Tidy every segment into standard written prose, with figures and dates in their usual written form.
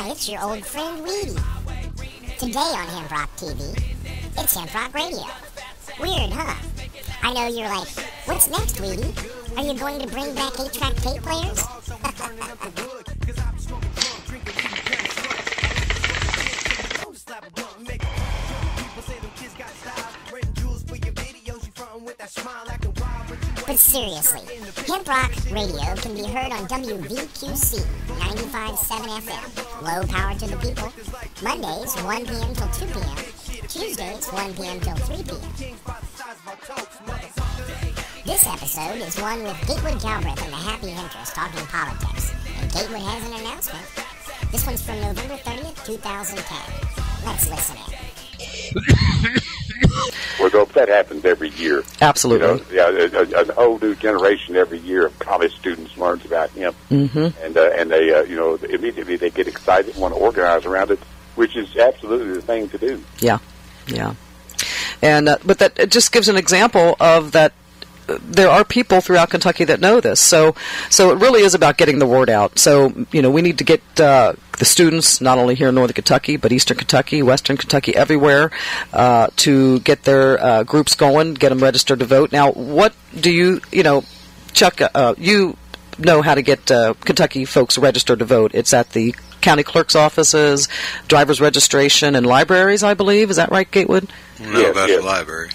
Hi, it's your old friend Weedy. Today on HempRock TV, it's HempRock Radio. Weird, huh? I know you're like, what's next, Weedy? Are you going to bring back 8-track tape players? But seriously, HempRock Radio can be heard on WVQC 95.7 FM, low power to the people, Mondays 1 p.m. till 2 p.m., Tuesdays 1 p.m. till 3 p.m. This episode is one with Gatewood Galbraith and the Happy Hemptress talking politics, and Gatewood has an announcement. This one's from November 30th, 2010. Let's listen in. Well, that happens every year. Absolutely. You know, an whole new generation every year of college students learns about hemp, and they, immediately they get excited and want to organize around it, which is absolutely the thing to do. Yeah, yeah. And but that it just gives an example of that. There are people throughout Kentucky that know this, so it really is about getting the word out. So we need to get the students not only here in Northern Kentucky, but Eastern Kentucky, Western Kentucky, everywhere, to get their groups going, get them registered to vote. Now, what do you Chuck? You know how to get Kentucky folks registered to vote? It's at the county clerk's offices, driver's registration, and libraries, I believe. Is that right, Gatewood? No, about the library.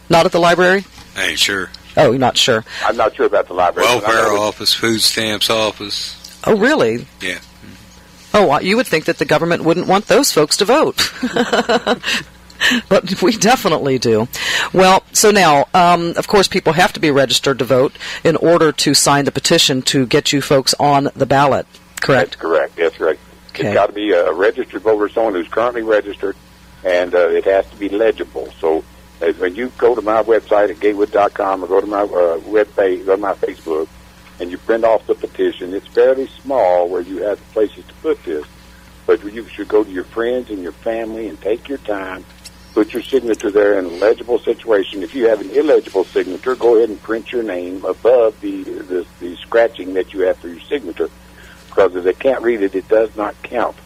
Not at the library? I ain't sure. Oh, you're not sure? I'm not sure about the library. Welfare office, food stamps office. Oh, really? Yeah. Oh, you would think that the government wouldn't want those folks to vote. But we definitely do. Well, so now, of course, people have to be registered to vote in order to sign the petition to get you folks on the ballot, correct? That's correct. That's right. Okay. It's got to be a registered voter, someone who's currently registered, and it has to be legible. So when you go to my website at gatewood.com or go to my webpage, go to my Facebook, and you print off the petition, it's fairly small where you have places to put this. But you should go to your friends and your family and take your time, put your signature there in a legible situation. If you have an illegible signature, go ahead and print your name above the scratching that you have for your signature. Because if they can't read it, it does not count.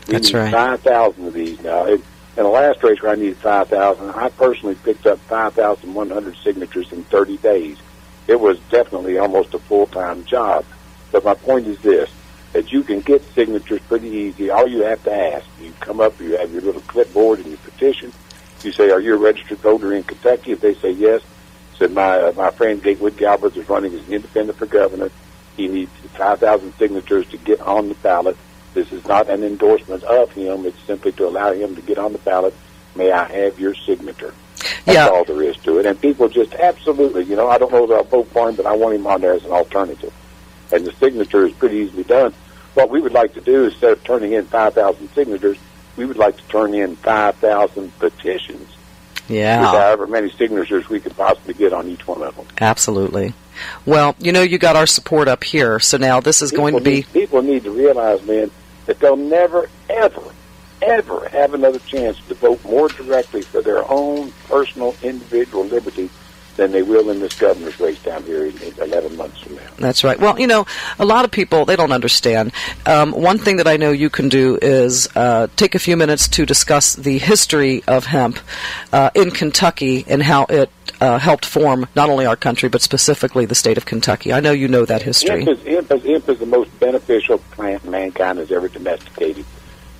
That's right. 5,000 of these now. In the last race where I needed 5,000, I personally picked up 5,100 signatures in 30 days. It was definitely almost a full-time job. But my point is this, that you can get signatures pretty easy. All you have to ask, you come up, you have your little clipboard and your petition. You say, are you a registered voter in Kentucky? If they say yes, said my friend Gatewood Galbraith is running as an independent for governor. He needs 5,000 signatures to get on the ballot. This is not an endorsement of him. It's simply to allow him to get on the ballot. May I have your signature? That's all there is to it. And people just absolutely, I don't know that I'll vote for him, but I want him on there as an alternative. And the signature is pretty easily done. What we would like to do, instead of turning in 5,000 signatures, we would like to turn in 5,000 petitions. Yeah. With however many signatures we could possibly get on each one of them. Absolutely. Well, you got our support up here, so now this is going to be... People need to realize, man, that they'll never, ever, ever have another chance to vote more directly for their own personal, individual liberty than they will in this governor's race down here in 11 months from now. That's right. Well, a lot of people, they don't understand. One thing that I know you can do is take a few minutes to discuss the history of hemp in Kentucky and how it helped form not only our country, but specifically the state of Kentucky. I know you know that history. Hemp is the most beneficial plant mankind has ever domesticated.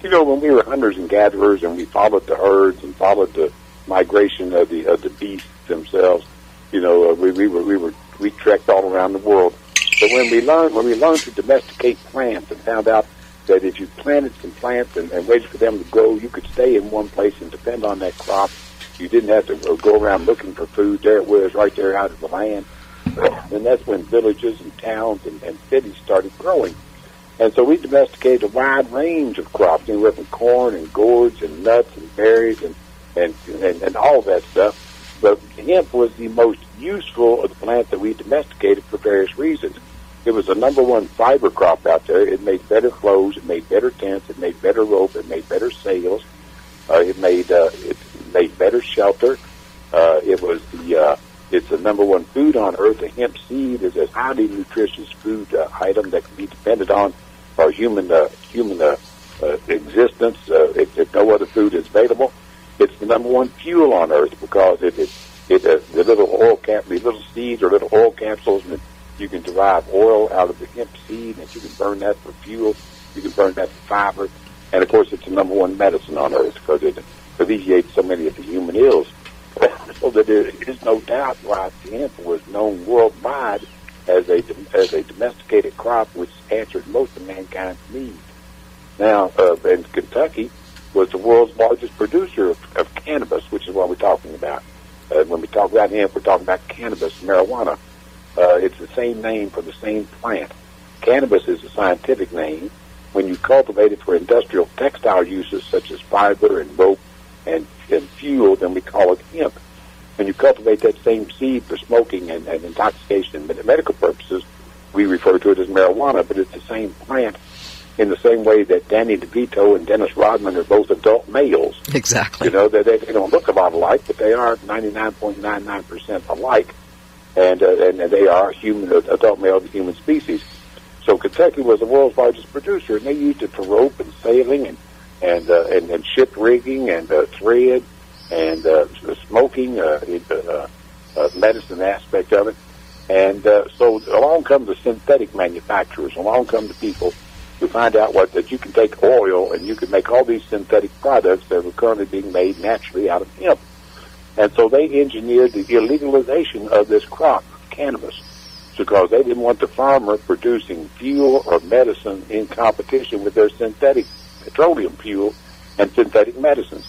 When we were hunters and gatherers and we followed the herds and followed the migration of the beasts themselves, we trekked all around the world. But when we learned to domesticate plants and found out that if you planted some plants and waited for them to grow, you could stay in one place and depend on that crop. You didn't have to go around looking for food. There it was, right there out of the land. And that's when villages and towns and cities started growing. And so we domesticated a wide range of crops, anywhere from corn and gourds and nuts and berries and all that stuff. But hemp was the most useful of the plants that we domesticated for various reasons. It was the number one fiber crop out there. It made better clothes. It made better tents. It made better rope. It made better sails. It made better shelter. It's the number one food on earth. The hemp seed is a highly nutritious food item that can be depended on for human existence. If no other food is available, it's the number one fuel on Earth because the little these little seeds are little oil capsules, and you can derive oil out of the hemp seed, and you can burn that for fuel. You can burn that for fiber, and of course, it's the number one medicine on Earth because it alleviates so many of the human ills. So that there is no doubt why hemp was known worldwide as a domesticated crop which answered most of mankind's needs. Now, and Kentucky was the world's largest producer of cannabis, which is what we're talking about. When we talk about hemp, we're talking about cannabis, marijuana. It's the same name for the same plant. Cannabis is a scientific name. When you cultivate it for industrial textile uses such as fiber and rope and fuel, then we call it hemp. When you cultivate that same seed for smoking and intoxication and medical purposes, we refer to it as marijuana, but it's the same plant in the same way that Danny DeVito and Dennis Rodman are both adult males. Exactly. You know, they don't look a lot alike, but they are 99.99% alike, and they are adult male of the human species. So Kentucky was the world's largest producer, and they used it for rope and sailing and ship rigging and thread and smoking, medicine aspect of it. And so along come the synthetic manufacturers, along come the people who find out that you can take oil and you can make all these synthetic products that are currently being made naturally out of hemp. And so they engineered the illegalization of this crop, cannabis, because they didn't want the farmer producing fuel or medicine in competition with their synthetic petroleum fuel and synthetic medicines.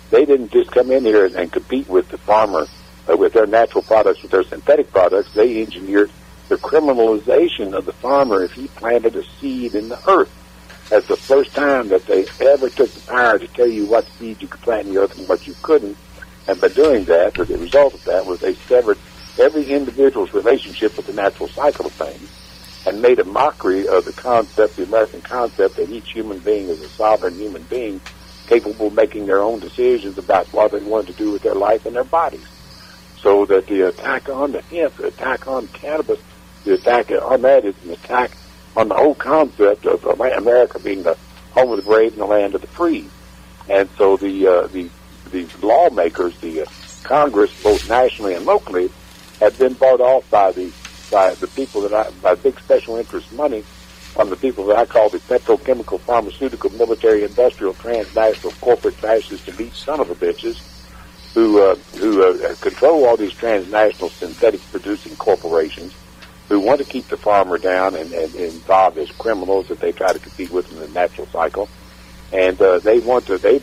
They didn't just come in here and compete with the farmer with their natural products, with their synthetic products. They engineered the criminalization of the farmer if he planted a seed in the earth. That's the first time that they ever took the power to tell you what seed you could plant in the earth and what you couldn't. And by doing that, the result of that was they severed every individual's relationship with the natural cycle of things and made a mockery of the concept, the American concept, that each human being is a sovereign human being capable of making their own decisions about what they want to do with their life and their bodies. So that the attack on the hemp, the attack on cannabis, the attack on that is an attack on the whole concept of America being the home of the brave and the land of the free. And so the lawmakers, the Congress, both nationally and locally, have been bought off by the people by big special interest money from the people that I call the petrochemical, pharmaceutical, military, industrial, transnational, corporate fascist elite son of a bitches who control all these transnational synthetic producing corporations who want to keep the farmer down and involved as criminals that they try to compete with in the natural cycle. And they've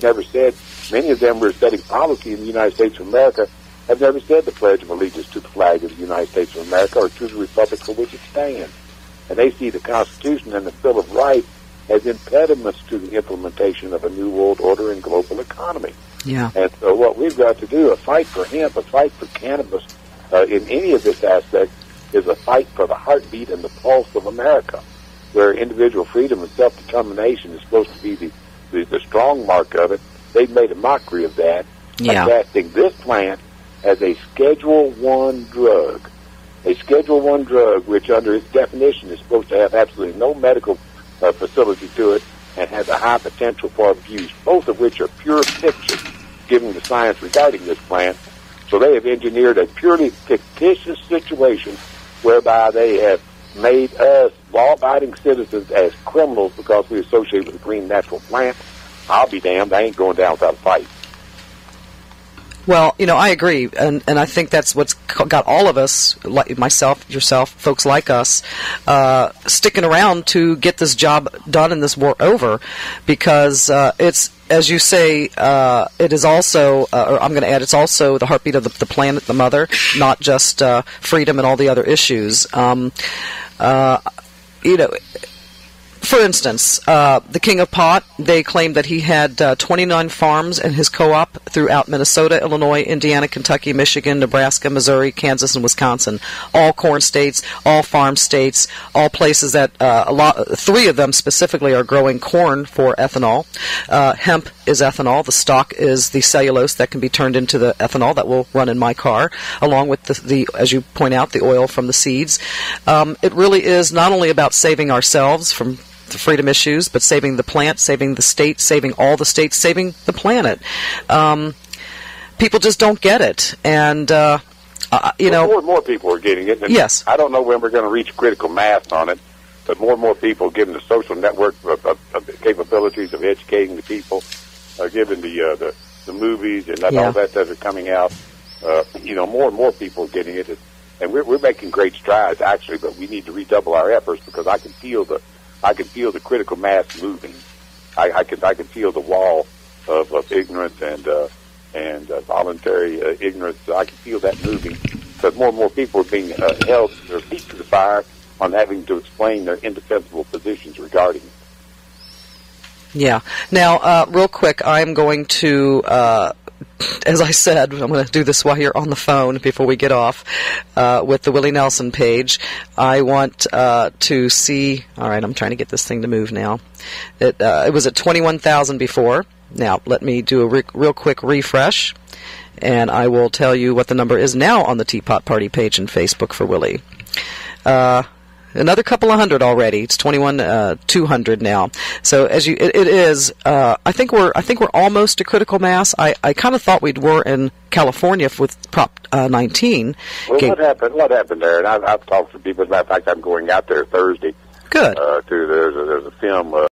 never said, many of them were setting policy in the United States of America, have never said the Pledge of Allegiance to the flag of the United States of America or to the republic for which it stands. And they see the Constitution and the Bill of Rights as impediments to the implementation of a new world order and global economy. Yeah. And so what we've got to do, a fight for hemp, a fight for cannabis, in any of this aspect, is a fight for the heartbeat and the pulse of America, where individual freedom and self-determination is supposed to be the strong mark of it. They've made a mockery of that by casting this plant as a Schedule I drug. A Schedule I drug, which under its definition is supposed to have absolutely no medical facility to it and has a high potential for abuse, both of which are pure fiction, given the science regarding this plant. So they have engineered a purely fictitious situation whereby they have made us law-abiding citizens as criminals because we associate with a green natural plant. I'll be damned, I ain't going down without a fight. Well, I agree, and I think that's what's got all of us, like myself, yourself, folks like us, sticking around to get this job done and this war over, because it's, as you say, it is also, or I'm going to add, it's also the heartbeat of the planet, the mother, not just freedom and all the other issues. For instance, the King of Pot, they claimed that he had 29 farms in his co-op throughout Minnesota, Illinois, Indiana, Kentucky, Michigan, Nebraska, Missouri, Kansas, and Wisconsin. All corn states, all farm states, all places that three of them specifically are growing corn for ethanol. Hemp is ethanol. The stalk is the cellulose that can be turned into the ethanol that will run in my car, along with the as you point out, the oil from the seeds. It really is not only about saving ourselves from the freedom issues, but saving the plant, saving the state, saving all the states, saving the planet. People just don't get it, and more and more people are getting it. And yes, I don't know when we're going to reach critical mass on it, but more and more people, given the social network of the capabilities of educating the people, given the movies and all that are coming out, more and more people are getting it, and we're making great strides actually. But we need to redouble our efforts because I can feel the critical mass moving. I can feel the wall of ignorance and voluntary ignorance. I can feel that moving because more and more people are being held their feet to the fire on having to explain their indefensible positions regarding it. Yeah. Now, real quick, I'm going to, as I said, I'm going to do this while you're on the phone before we get off, with the Willie Nelson page. I want to see, all right, I'm trying to get this thing to move now. It was at 21,000 before. Now, let me do a real quick refresh, and I will tell you what the number is now on the Teapot Party page and Facebook for Willie. Another couple of hundred already. It's 21,200 now. So it is. I think we're almost to critical mass. I kind of thought we were in California with Prop 19. Well, what happened there? And I've talked to people. As a matter of fact, I'm going out there Thursday. Good. There's a film.